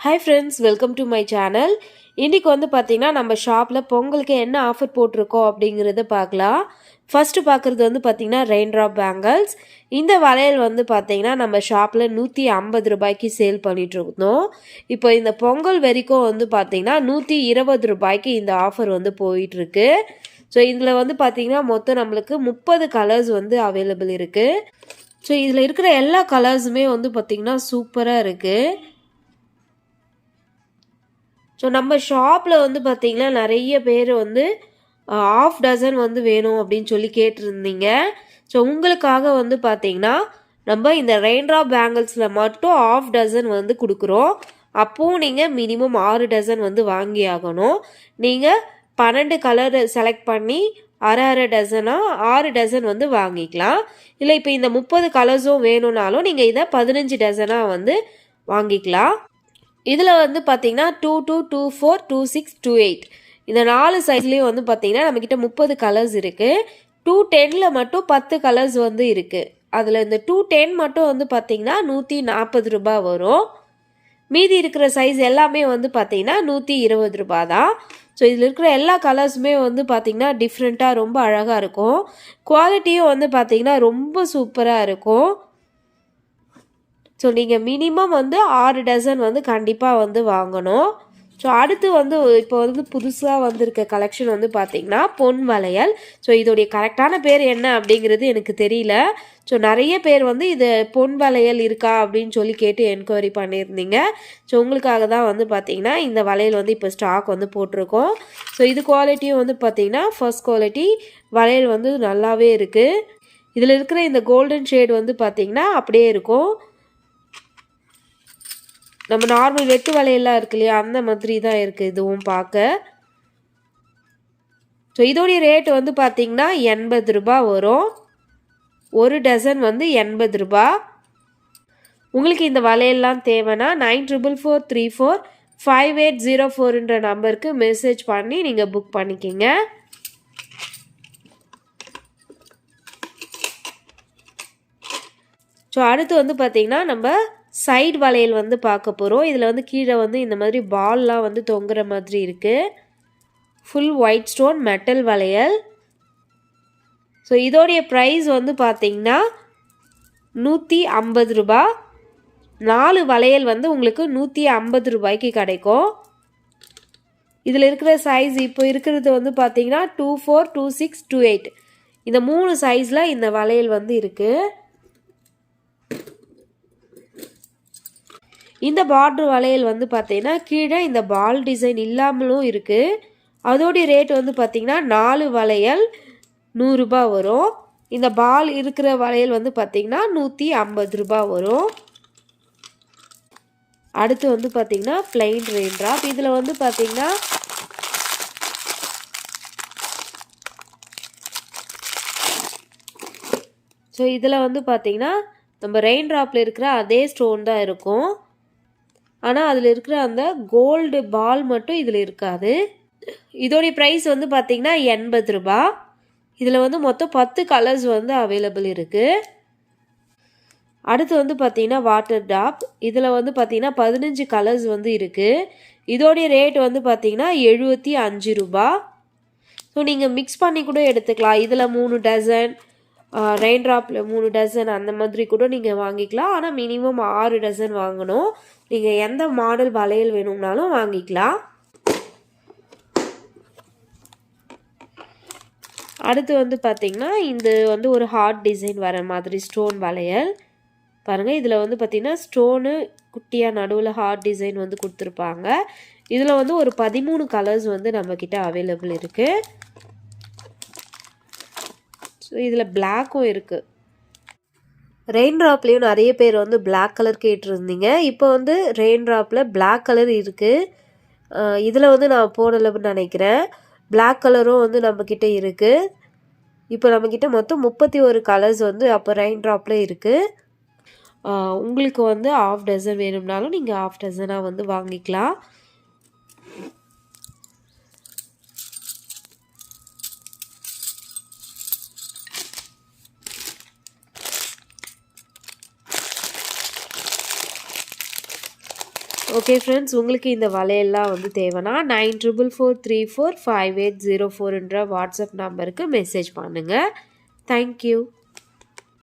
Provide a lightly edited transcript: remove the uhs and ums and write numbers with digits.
Hi friends, welcome to my channel. இன்னைக்கு வந்து பாத்தீங்கன்னா நம்ம ஷாப்ல பொங்கலுக்கு என்ன ஆஃபர் போட்டிருக்கோம் அப்படிங்கறத பார்க்கலாம். ஃபர்ஸ்ட் பார்க்கிறது வந்து பாத்தீங்கன்னா ரெயின் டிராப் பேங்கிள்ஸ். இந்த வளையல் வந்து பாத்தீங்கன்னா நம்ம ஷாப்ல 150 ரூபாய்க்கு சேல் பண்ணிட்டு இருக்கோம். இப்போ இந்த பொங்கல் வரைக்கும் வந்து பாத்தீங்கன்னா 120 ரூபாய்க்கு இந்த ஆஃபர் வந்து போயிட்டு இருக்கு. ஸோ இதில் வந்து பார்த்தீங்கன்னா மொத்தம் நம்மளுக்கு 30 கலர்ஸ் வந்து அவைலபிள் இருக்குது. ஸோ இதில் இருக்கிற எல்லா கலர்ஸுமே வந்து பார்த்திங்கன்னா சூப்பராக இருக்குது. ஸோ நம்ம ஷாப்பில் வந்து பார்த்திங்கன்னா நிறைய பேர் வந்து ½ டசன் வந்து வேணும் அப்படின்னு சொல்லி கேட்டிருந்தீங்க. ஸோ உங்களுக்காக வந்து பார்த்திங்கன்னா நம்ம இந்த ரெயின்ட்ராப் பேங்கிள்ஸில் மட்டும் ½ டசன் வந்து கொடுக்குறோம். அப்போது நீங்கள் மினிமம் 6 டசன் வந்து வாங்கி ஆகணும். நீங்கள் 12 கலர் செலக்ட் பண்ணி அரை டசனா 6 டசன் வந்து வாங்கிக்கலாம். இல்லை இப்போ இந்த 30 கலர்ஸும் வேணும்னாலும் நீங்கள் இதை 15 டசனாக வந்து வாங்கிக்கலாம். இதில் வந்து பார்த்தீங்கன்னா 22, 24, 26, 28 இந்த 4 சைஸ்லேயும் வந்து பார்த்தீங்கன்னா நம்மக்கிட்ட 30 கலர்ஸ் இருக்குது. 210ல் மட்டும் 10 கலர்ஸ் வந்து இருக்குது. அதில் இந்த 210 மட்டும் வந்து பார்த்தீங்கன்னா 140 ரூபாய் வரும். மீதி இருக்கிற சைஸ் எல்லாமே வந்து பார்த்தீங்கன்னா 120 ரூபாய் தான். ஸோ இதில் இருக்கிற எல்லா கலர்ஸுமே வந்து பார்த்திங்கன்னா டிஃப்ரெண்ட்டாக ரொம்ப அழகாக இருக்கும். குவாலிட்டியும் வந்து பார்த்திங்கன்னா ரொம்ப சூப்பராக இருக்கும். ஸோ நீங்கள் மினிமம் வந்து 6 டசன் வந்து கண்டிப்பாக வந்து வாங்கணும். ஸோ அடுத்து வந்து இப்போ வந்து புதுசாக வந்திருக்க கலெக்ஷன் வந்து பார்த்திங்கன்னா பொன் வளையல். ஸோ இதோடைய கரெக்டான பேர் என்ன அப்படிங்கிறது எனக்கு தெரியல. ஸோ நிறைய பேர் வந்து இது பொன் வளையல் இருக்கா அப்படின்னு சொல்லி கேட்டு என்கொயரி பண்ணியிருந்தீங்க. ஸோ உங்களுக்காக தான் வந்து பார்த்திங்கன்னா இந்த வளையல் வந்து இப்போ ஸ்டாக் வந்து போட்டிருக்கோம். ஸோ இது குவாலிட்டியும் வந்து பார்த்திங்கன்னா ஃபர்ஸ்ட் குவாலிட்டி வளையல் வந்து நல்லாவே இருக்குது. இதில் இருக்கிற இந்த கோல்டன் ஷேட் வந்து பார்த்திங்கன்னா அப்படியே இருக்கும். நம்ம நார்மல் வெட்டு வளையல்லாம் இருக்கு இல்லையா, அந்த மாதிரி தான் இருக்குது இதுவும் பார்க்க. ஸோ இதோடைய ரேட் வந்து பார்த்திங்கன்னா 80 ரூபாய் வரும். ஒரு டசன் வந்து 80 ரூபாய். உங்களுக்கு இந்த வளையல்லாம் தேவைன்னா 9444345804 நம்பருக்கு மெசேஜ் பண்ணி நீங்கள் புக் பண்ணிக்கிங்க. ஸோ அடுத்து வந்து பார்த்திங்கன்னா நம்ம சைடு வளையல் வந்து பார்க்க போகிறோம். இதில் வந்து கீழே வந்து இந்த மாதிரி பால்லாம் வந்து தொங்குற மாதிரி இருக்குது. ஃபுல் ஒயிட் ஸ்டோன் மெட்டல் வளையல். ஸோ இதோடைய ப்ரைஸ் வந்து பார்த்திங்கன்னா 150 ரூபாய். 4 வளையல் வந்து உங்களுக்கு 150 ரூபாய்க்கு கிடைக்கும். இதில் இருக்கிற சைஸ் இப்போ இருக்கிறது வந்து பார்த்திங்கன்னா 24, 26, 28 இந்த 3 சைஸில் இந்த வளையல் வந்து இருக்குது. இந்த பார்டர் வளையல் வந்து பார்த்தீங்கன்னா கீழே இந்த பால் டிசைன் இல்லாமலும் இருக்குது. அதோடைய ரேட் வந்து பார்த்திங்கன்னா 4 வளையல் 100 ரூபாய் வரும். இந்த பால் இருக்கிற வளையல் வந்து பார்த்திங்கன்னா 150 ரூபாய் வரும். அடுத்து வந்து பார்த்திங்கன்னா பிளைன் ரெயின் டிராப். இதில் வந்து பார்த்திங்கன்னா ஸோ இதில் வந்து பார்த்திங்கன்னா நம்ம ரெயின் டிராப்பில் இருக்கிற அதே ஸ்டோன் தான் இருக்கும். ஆனால் அதில் இருக்கிற அந்த கோல்டு பால் மட்டும் இதில் இருக்காது. இதோடைய ப்ரைஸ் வந்து பார்த்திங்கன்னா 80 ரூபாய். இதில் வந்து மொத்தம் 10 கலர்ஸ் வந்து அவைலபிள் இருக்குது. அடுத்து வந்து பார்த்திங்கன்னா வாட்டர் டாப். இதில் வந்து பார்த்திங்கன்னா 15 கலர்ஸ் வந்து இருக்குது. இதோடைய ரேட் வந்து பார்த்திங்கன்னா 75 ரூபாய். ஸோ நீங்கள் மிக்ஸ் பண்ணி கூட எடுத்துக்கலாம். இதில் 3 டசன், ரெயின் ட்ராப்பில் 3 டசன் அந்த மாதிரி கூட நீங்கள் வாங்கிக்கலாம். ஆனால் மினிமம் 6 டசன் வாங்கணும். நீங்கள் எந்த மாடல் வளையல் வேணும்னாலும் வாங்கிக்கலாம். அடுத்து வந்து பார்த்திங்கன்னா இந்த வந்து ஒரு ஹார்ட் டிசைன் வர மாதிரி ஸ்டோன் வளையல் பாருங்கள். இதில் வந்து பார்த்திங்கன்னா ஸ்டோனு குட்டியாக நடுவில் ஹார்ட் டிசைன் வந்து கொடுத்துருப்பாங்க. இதில் வந்து ஒரு 13 கலர்ஸ் வந்து நம்மக்கிட்ட அவைலபிள் இருக்குது. ஸோ இதில் பிளாக்கும் இருக்குது. ரெயின் ட்ராப்லேயும் நிறைய பேர் வந்து பிளாக் கலர் கேட்டிருந்தீங்க. இப்போ வந்து ரெயின் ட்ராப்பில் பிளாக் கலர் இருக்குது. இதில் வந்து நான் போடலைன்னு நினைக்கிறேன். பிளாக் கலரும் வந்து நம்மக்கிட்ட இருக்குது. இப்போ நம்மக்கிட்ட மொத்தம் 31 கலர்ஸ் வந்து அப்போ ரெயின் ட்ராப்பில் இருக்குது. உங்களுக்கு வந்து ½ டசன் வேணும்னாலும் நீங்கள் ½ டசனாக வந்து வாங்கிக்கலாம். ஓகே ஃப்ரெண்ட்ஸ், உங்களுக்கு இந்த வளையல்லாம் வந்து தேவைன்னா 9444345804 வாட்ஸ்அப் நம்பருக்கு மெசேஜ் பண்ணுங்கள். தேங்க்யூ.